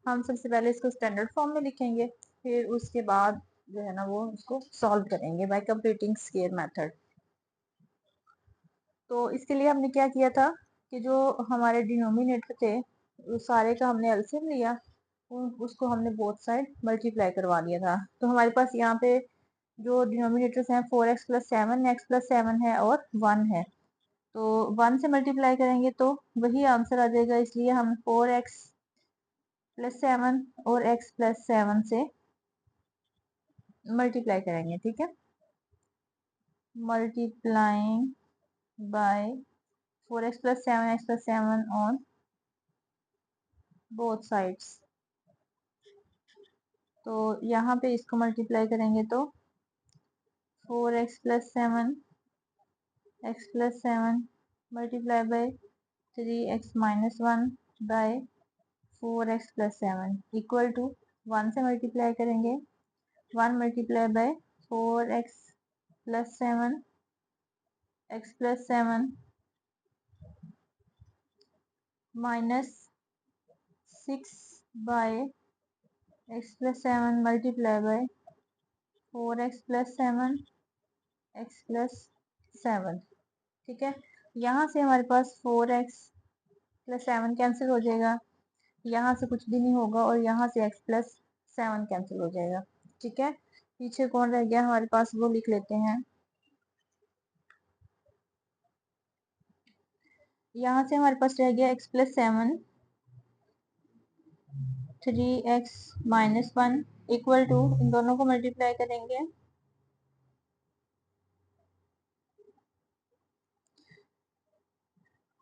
हम सबसे पहले इसको स्टैंडर्ड फॉर्म में लिखेंगे, फिर उसके बाद जो है ना वो इसको सॉल्व करेंगे बाय कंप्लीटिंग स्क्वायर मेथड। तो इसके लिए हमने क्या किया था कि जो हमारे डिनोमिनेटर थे उस सारे का हमने एलसीएम लिया, उसको हमने बोथ साइड मल्टीप्लाई करवा दिया था। तो हमारे पास यहाँ पे जो डिनोमिनेटर्स हैं 4x प्लस 7, x प्लस 7 है और 1 है। तो 1 से मल्टीप्लाई करेंगे तो वही आंसर आ जाएगा, इसलिए हम 4x प्लस 7 और x प्लस 7 से मल्टीप्लाई करेंगे। ठीक है, multiplying by 4x plus 7 x plus 7 on both sides. तो यहाँ पे इसको मल्टीप्लाई करेंगे तो 4x plus 7 x plus 7 multiply by 3x minus 1 by 4x plus 7 equal to 1 से मल्टीप्लाई करेंगे 1 multiply by 4x plus 7 x plus 7 minus 6 by x plus 7 multiply by 4x plus 7 x plus 7। ठीक है, यहाँ से हमारे पास 4x plus 7 cancel हो जाएगा, यहाँ से कुछ भी नहीं होगा और यहाँ से x प्लस 7 कैंसिल हो जाएगा। ठीक है, पीछे कौन रह गया हमारे पास वो लिख लेते हैं। यहाँ से हमारे पास रह गया x plus 7 3x minus 1 equal to, इन दोनों को मल्टीप्लाई करेंगे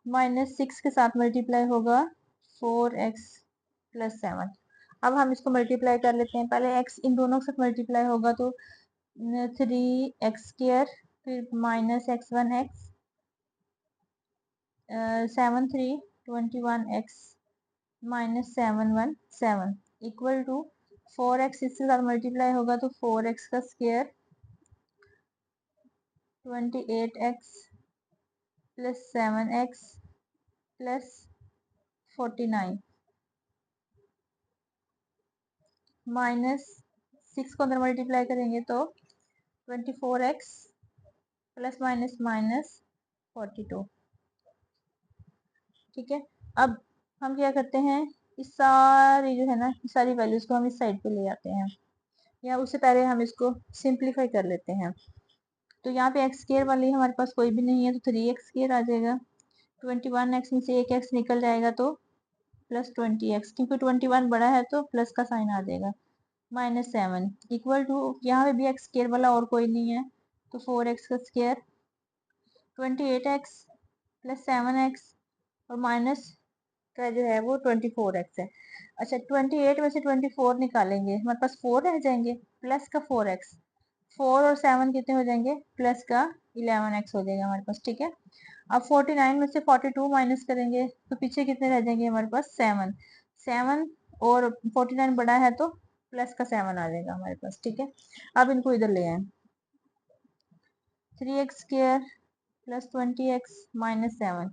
-6 के साथ मल्टीप्लाई होगा 4x प्लस 7। अब हम इसको मल्टीप्लाई कर लेते हैं। पहले x इन दोनों के साथ मल्टीप्लाई होगा तो 3x² फिर -x1x 7 3 21x -7 1 7 equal to 4x इसके साथ मल्टीप्लाई होगा तो 4x का square 28x plus 7x plus 49 -6 को अंदर मल्टीप्लाई करेंगे तो 24x प्लस माइनस -42। ठीक है, अब हम क्या करते हैं, इस सारी जो है ना, इस सारी वैल्यूज को हम इस साइड पे ले आते हैं, या उससे पहले हम इसको सिंप्लीफाई कर लेते हैं। तो यहाँ पे एक्स स्क्वायर वाली हमारे पास कोई भी नहीं है तो 3x स्क्वायर आ जाएगा। 21x में से एक x निकल जाएगा तो प्लस 20x, क्योंकि 21 बड़ा है तो प्लस का साइन आ जाएगा। -7 इक्वल टू, यहाँ पे भी एक्स स्क्वायर वाला और कोई नहीं है तो 4x का स्क्वायर 28x प्लस 7x और माइनस का जो है वो 24x है। अच्छा, 28 में से 24 निकालेंगे, हमारे पास 4 रह जाएंगे प्लस का 4x, 4 और 7 कितने हो जाएंगे, प्लस का 11x हो जाएगा हमारे पास। ठीक है, अब 49 में से 42 माइनस करेंगे तो पीछे कितने रह जाएंगे हमारे पास, 7 7 और 49 बड़ा है तो प्लस का 7 आ जाएगा हमारे पास। ठीक है, अब इनको इधर ले आए, 3x² प्लस 20x माइनस 7,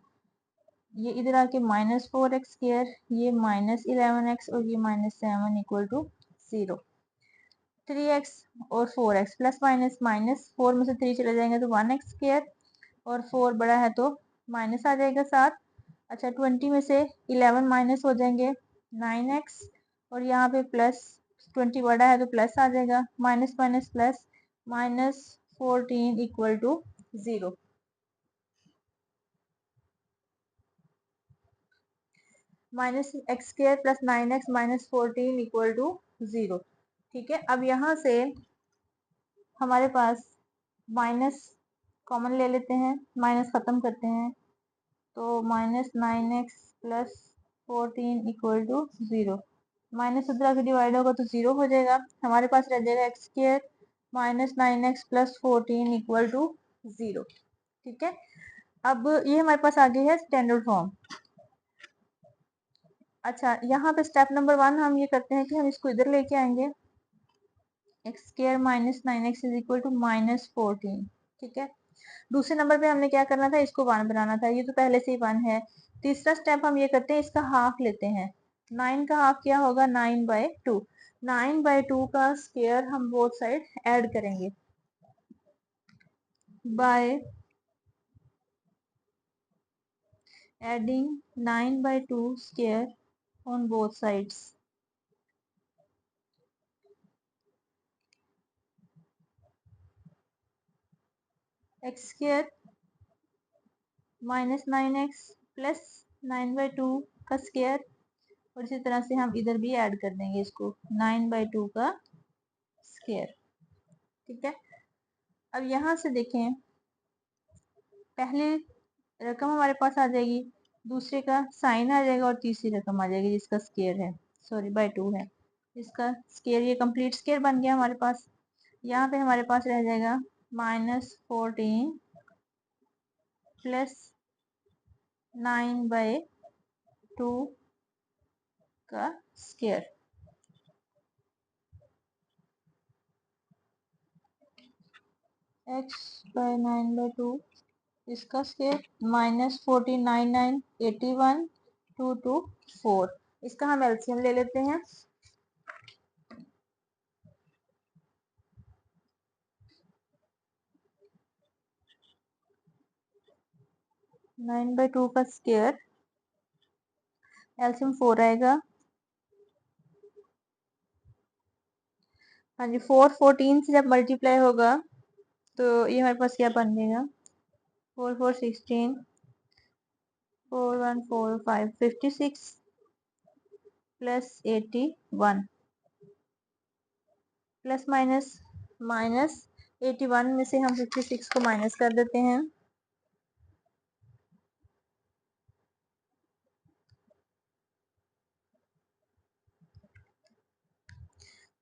ये इधर आके -4x², ये -11x और ये -7 इक्वल टू 0। 3x और 4x प्लस माइनस, -4 में से 3 चले जाएंगे तो 1x² और 4 बड़ा है तो माइनस आ जाएगा 7। अच्छा, 20 में से 11 माइनस हो जाएंगे 9x और यहाँ पे प्लस 20 बड़ा है तो प्लस आ जाएगा, minus minus plus, -14 equal to 0। -x² plus 9x -14 equal to 0। ठीक है, अब यहाँ से हमारे पास माइनस कॉमन ले लेते हैं, माइनस खत्म करते हैं तो -9x plus 14 equal to 0। Minus उधर आके डिवाइड होगा तो 0 हो जाएगा, हमारे पास रह जाएगा x² -9x plus 14 equal to 0। ठीक है, अब ये हमारे पास आ गई है स्टैंडर्ड फॉर्म। अच्छा, यहाँ पे स्टेप नंबर 1 हम ये करते हैं कि हम इसको इधर लेके आएंगे, x² -9x is equal to -14। ठीक है, दूसरे नंबर पे हमने क्या करना था, इसको 1 बनाना था, ये तो पहले से ही 1 है। तीसरा स्टेप हम ये करते हैं, इसका हाफ लेते हैं, 9 का हाफ क्या होगा, 9/2, 9/2 का स्क्वायर हम बोथ साइड ऐड करेंगे by adding 9/2 square on both sides. X square minus 9x plus 9/2 का स्क्वायर, और इसी तरह से हम इधर भी ऐड कर देंगे इसको 9/2 का स्क्वायर। ठीक है, अब यहाँ से देखें, पहले रकम हमारे पास आ जाएगी, दूसरे का साइन आ जाएगा, और तीसरी रकम आ जाएगी जिसका स्क्वायर है, सॉरी बाय 2 है, इसका स्क्वायर, ये कंप्लीट स्क्वायर बन गया हमारे पास। यहाँ पे हमारे पास रह जाएगा -14 प्लस 9/2 का स्क्वायर। x बाय 9/2 इसका स्क्वायर -14 9 9 81 2 2 4। इसका हम एलसीएम ले लेते हैं। 9/2 का स्क्वायर, एलसीएम 4 आएगा। हाँ जी, 4 14 से जब मल्टीप्लाई होगा तो ये हमारे पास क्या बन जाएगा, 4 4 16 4 1 4 5 56 प्लस 81 प्लस माइनस 81 में से हम 56 को माइनस कर देते हैं,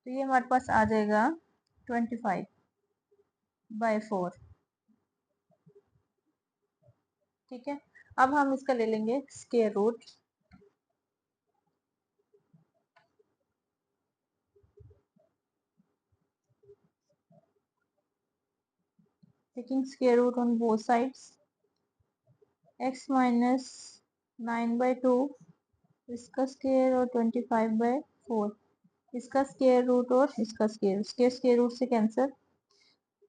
तो ये हमारे पास आ जाएगा 25/4। ठीक है, अब हम इसका ले लेंगे square root. Taking square root on both sides, x minus 9/2 इसका स्क्वायर और 25/4 इसका स्क्वायर रूट, और इसका स्क्वायर रूट से cancel,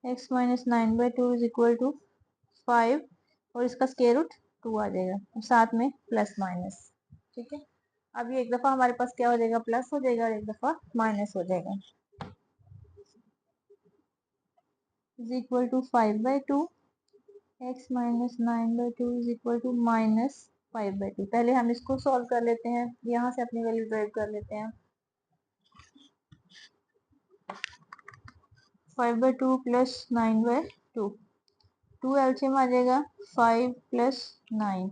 x minus 9/2 is equal to 5, और इसका स्क्वायर रूट 2 आ जाएगा, और साथ में प्लस माइनस। ठीक है, अब ये एक दफा हमारे पास क्या हो जाएगा, प्लस हो जाएगा, और एक दफा माइनस हो जाएगा, is equal to 5/2, x minus 9/2 is equal to -5/2। पहले हम इसको सॉल्व कर लेते हैं, यहाँ से अपनी वैल्यू ड्राइव कर लेते हैं। 5/2 प्लस 9/2, 2 एलसीएम आ जाएगा, 5 प्लस 9,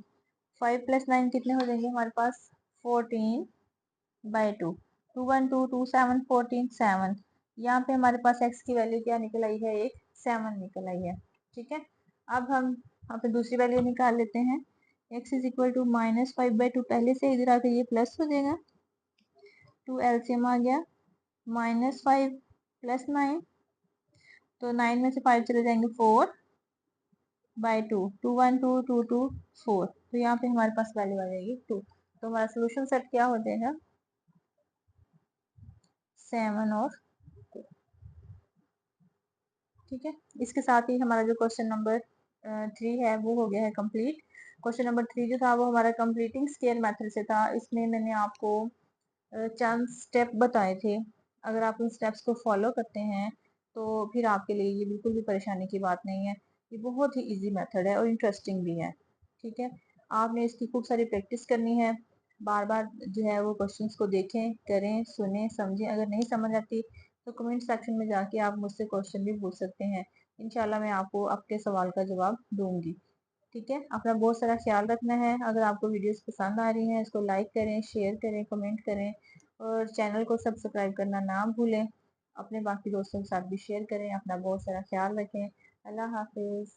5 प्लस 9 कितने हो जाएंगे हमारे पास, 14/2, 2 1 2 2 7 14 7। यहाँ पे हमारे पास x की वैल्यू क्या निकल आई है, एक 7 निकल आई है। ठीक है, अब हम यहाँ पे दूसरी वैल्यू निकाल लेते हैं, x इज इक्वल टू -5/2, पहले से इधर आकर ये प्लस हो जाएगा, 2 एलसीएम आ गया, -5 प्लस 9, तो 9 में से 5 चले जाएंगे, 4/2, 2 1 2 2 2 4, तो यहाँ पे हमारे पास वैल्यू आ जाएगी 2। तो हमारा सोल्यूशन सेट क्या हो जाएगा, 7 और 2। ठीक है, इसके साथ ही हमारा जो क्वेश्चन नंबर 3 है वो हो गया है कंप्लीट। क्वेश्चन नंबर 3 जो था वो हमारा कंप्लीटिंग स्केयर मेथड से था। इसमें मैंने आपको चंद स्टेप बताए थे, अगर आप उन स्टेप्स को फॉलो करते हैं तो फिर आपके लिए ये बिल्कुल भी परेशानी की बात नहीं है। ये बहुत ही इजी मेथड है और इंटरेस्टिंग भी है। ठीक है, आपने इसकी खूब सारी प्रैक्टिस करनी है, बार बार जो है वो क्वेश्चंस को देखें, करें, सुने, समझें। अगर नहीं समझ आती तो कमेंट सेक्शन में जाके आप मुझसे क्वेश्चन भी पूछ सकते हैं, इंशाल्लाह मैं आपको आपके सवाल का जवाब दूंगी। ठीक है, अपना बहुत सारा ख्याल रखना है। अगर आपको वीडियोस पसंद आ रही हैं, इसको लाइक करें, शेयर करें, कमेंट करें, और चैनल को सब्सक्राइब करना ना भूलें। अपने बाकी दोस्तों के साथ भी शेयर करें। अपना बहुत सारा ख्याल रखें। अल्लाह हाफिज।